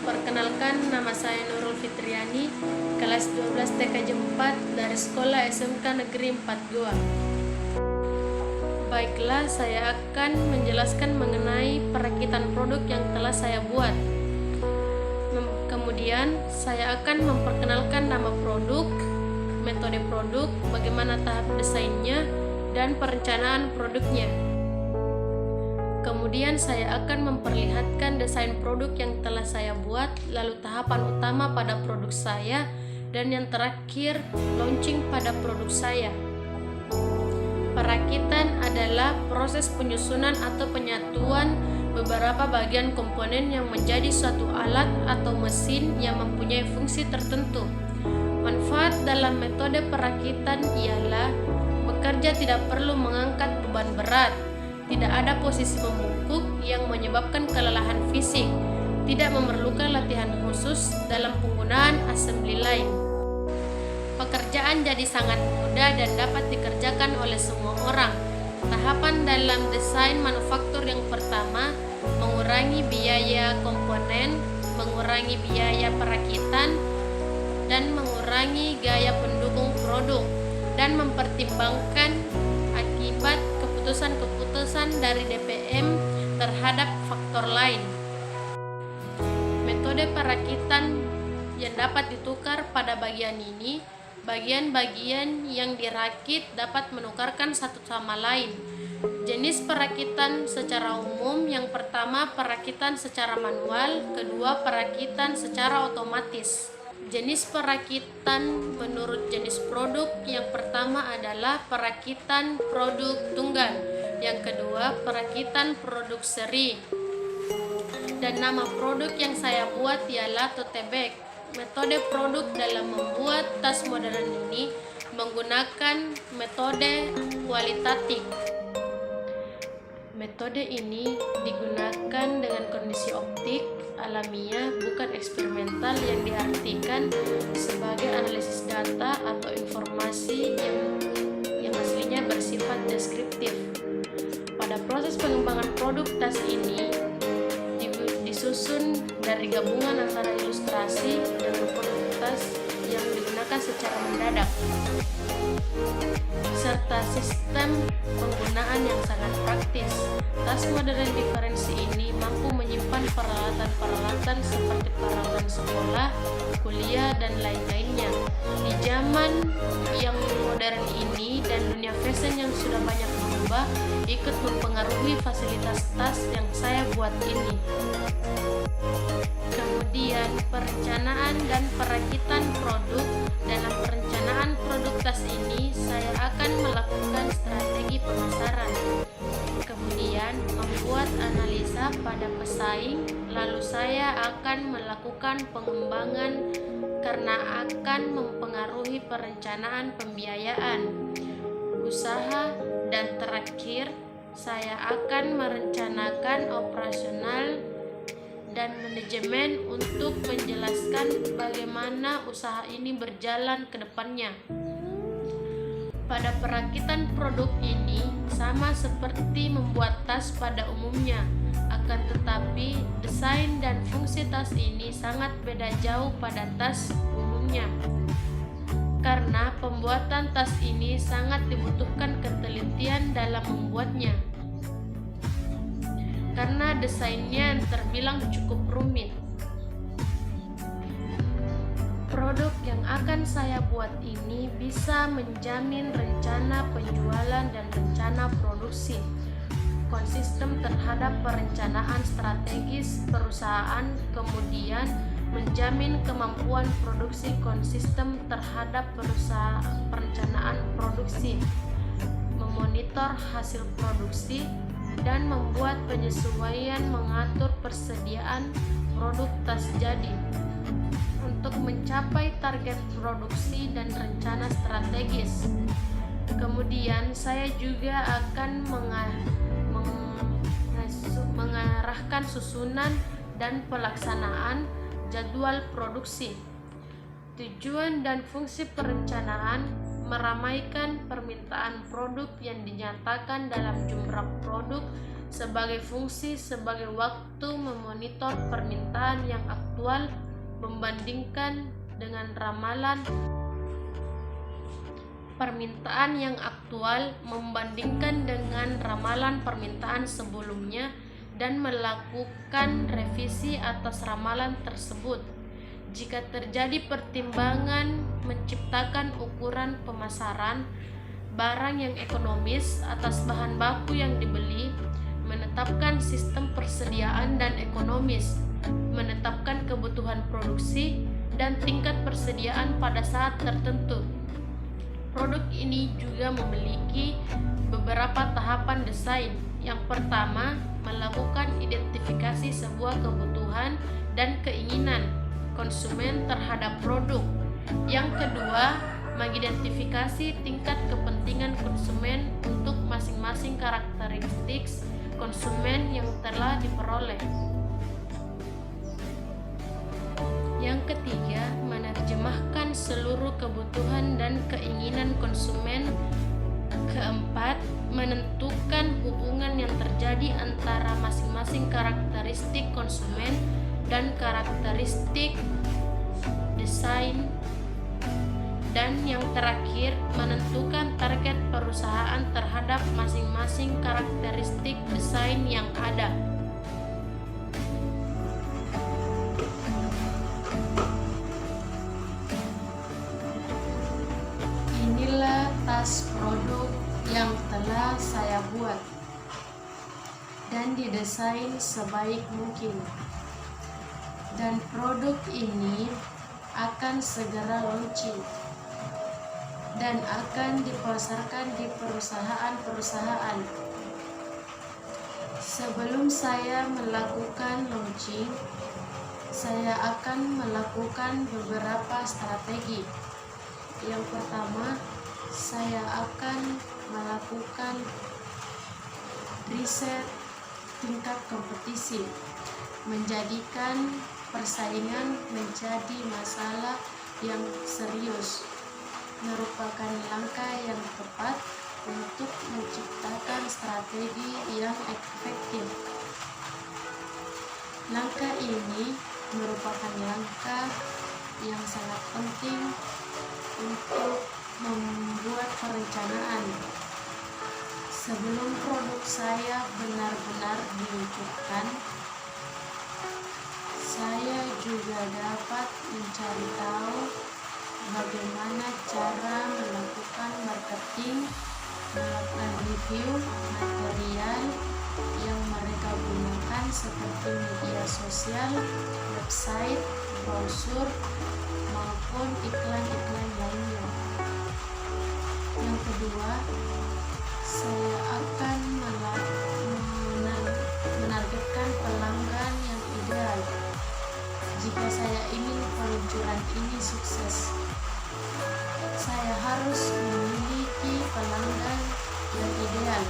Perkenalkan, nama saya Nurul Fitriani, kelas 12 TKJ 4 dari Sekolah SMK Negeri 4 Goa. Baiklah, saya akan menjelaskan mengenai perakitan produk yang telah saya buat. Kemudian, saya akan memperkenalkan nama produk, metode produk, bagaimana tahap desainnya, dan perencanaan produknya. Kemudian saya akan memperlihatkan desain produk yang telah saya buat, lalu tahapan utama pada produk saya, dan yang terakhir launching pada produk saya. Perakitan adalah proses penyusunan atau penyatuan beberapa bagian komponen yang menjadi suatu alat atau mesin yang mempunyai fungsi tertentu. Manfaat dalam metode perakitan ialah bekerja tidak perlu mengangkat beban berat, tidak ada posisi membungkuk yang menyebabkan kelelahan fisik, tidak memerlukan latihan khusus dalam penggunaan assembly line. Pekerjaan jadi sangat mudah dan dapat dikerjakan oleh semua orang. Tahapan dalam desain manufaktur yang pertama, mengurangi biaya komponen, mengurangi biaya perakitan, dan mengurangi gaya pendukung produk, dan mempertimbangkan akibat keputusan-keputusan dari DPM terhadap faktor lain. Metode perakitan yang dapat ditukar pada bagian ini, bagian-bagian yang dirakit dapat menukarkan satu sama lain. Jenis perakitan secara umum, yang pertama perakitan secara manual, kedua perakitan secara otomatis. Jenis perakitan menurut jenis produk, yang pertama adalah perakitan produk tunggal, yang kedua perakitan produk seri. Dan nama produk yang saya buat ialah tote bag. Metode produk dalam membuat tas modern ini menggunakan metode kualitatif. Metode ini digunakan dengan kondisi optik alamiah, bukan eksperimental, yang diartikan sebagai analisis data atau informasi yang aslinya bersifat deskriptif. Pada proses pengembangan produk tas ini disusun dari gabungan antara ilustrasi dan produk tas yang digunakan secara mendadak, serta sistem penggunaan yang sangat praktis. Tas modern diferensi ini mampu menyimpan peralatan-peralatan seperti peralatan sekolah, kuliah, dan lain-lainnya. Di zaman yang modern ini dan dunia fashion yang sudah banyak berubah, ikut mempengaruhi fasilitas tas yang saya buat ini. Kemudian, perencanaan dan perakitan produk. Dalam perencanaan produk tas ini, saya akan melakukan strategi pemasaran. Kemudian, membuat analisa pada pesaing, lalu saya akan melakukan pengembangan karena akan mempengaruhi perencanaan pembiayaan, usaha, dan terakhir, saya akan merencanakan operasional dan manajemen untuk menjelaskan bagaimana usaha ini berjalan ke depannya. Pada perakitan produk ini sama seperti membuat tas pada umumnya, akan tetapi desain dan fungsi tas ini sangat beda jauh pada tas umumnya. Karena pembuatan tas ini sangat dibutuhkan ketelitian dalam membuatnya. Karena desainnya terbilang cukup rumit. Produk yang akan saya buat ini bisa menjamin rencana penjualan dan rencana produksi, konsisten terhadap perencanaan strategis perusahaan, kemudian menjamin kemampuan produksi konsisten terhadap perencanaan produksi, memonitor hasil produksi, dan membuat penyesuaian mengatur persediaan produk tas jadi untuk mencapai target produksi dan rencana strategis. Kemudian saya juga akan mengarahkan susunan dan pelaksanaan jadwal produksi. Tujuan dan fungsi perencanaan meramaikan permintaan produk yang dinyatakan dalam jumlah produk sebagai fungsi sebagai waktu memonitor permintaan yang aktual aktual membandingkan dengan ramalan permintaan yang aktual membandingkan dengan ramalan permintaan sebelumnya dan melakukan revisi atas ramalan tersebut. Jika terjadi pertimbangan menciptakan ukuran pemasaran barang yang ekonomis atas bahan baku yang dibeli, menetapkan sistem persediaan dan ekonomis, menetapkan kebutuhan produksi dan tingkat persediaan pada saat tertentu. Produk ini juga memiliki beberapa tahapan desain. Yang pertama, melakukan identifikasi sebuah kebutuhan dan keinginan konsumen terhadap produk. Yang kedua, mengidentifikasi tingkat kepentingan konsumen untuk masing-masing karakteristik konsumen yang telah diperoleh. Yang ketiga, menerjemahkan seluruh kebutuhan dan keinginan konsumen. Keempat, menentukan hubungan yang terjadi antara masing-masing karakteristik konsumen dan karakteristik desain. Dan yang terakhir, menentukan target perusahaan terhadap masing-masing karakteristik desain yang ada. Inilah tas produk yang telah saya buat dan didesain sebaik mungkin. Dan produk ini akan segera launching dan akan dipasarkan di perusahaan-perusahaan. Sebelum saya melakukan launching, saya akan melakukan beberapa strategi. Yang pertama, saya akan melakukan riset tingkat kompetisi, menjadikan persaingan menjadi masalah yang serius, merupakan langkah yang tepat untuk menciptakan strategi yang efektif. Langkah ini merupakan langkah yang sangat penting untuk membuat perencanaan sebelum produk saya benar-benar diluncurkan. Saya juga dapat mencari tahu bagaimana cara melakukan marketing, melakukan review material yang mereka gunakan seperti media sosial, website, brosur, maupun iklan-iklan lainnya. Yang kedua, saya akan menargetkan pelanggan yang ideal. Jika saya ingin peluncuran ini sukses, saya harus memiliki pelanggan yang ideal.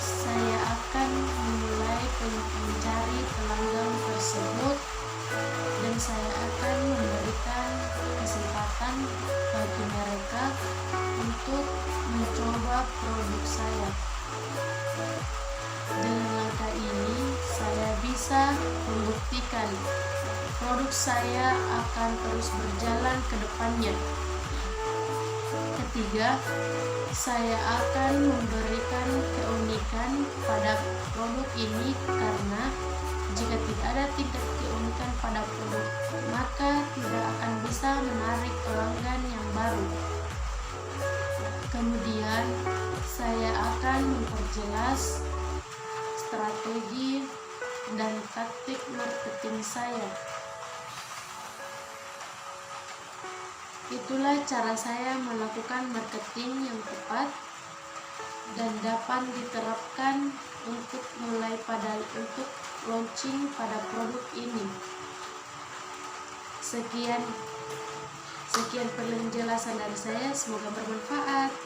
Saya akan memulai mencari pelanggan tersebut dan saya akan memberikan kesempatan bagi mereka untuk mencoba produk saya. Dengan langkah ini, saya bisa membuktikan produk saya akan terus berjalan ke depannya. Ketiga, saya akan memberikan keunikan pada produk ini karena jika tidak ada tingkat keunikan pada produk, maka tidak akan bisa menarik pelanggan yang baru. Kemudian, saya akan memperjelas strategi dan taktik marketing saya. Itulah cara saya melakukan marketing yang tepat dan dapat diterapkan untuk launching pada produk ini. Sekian penjelasan dari saya, semoga bermanfaat.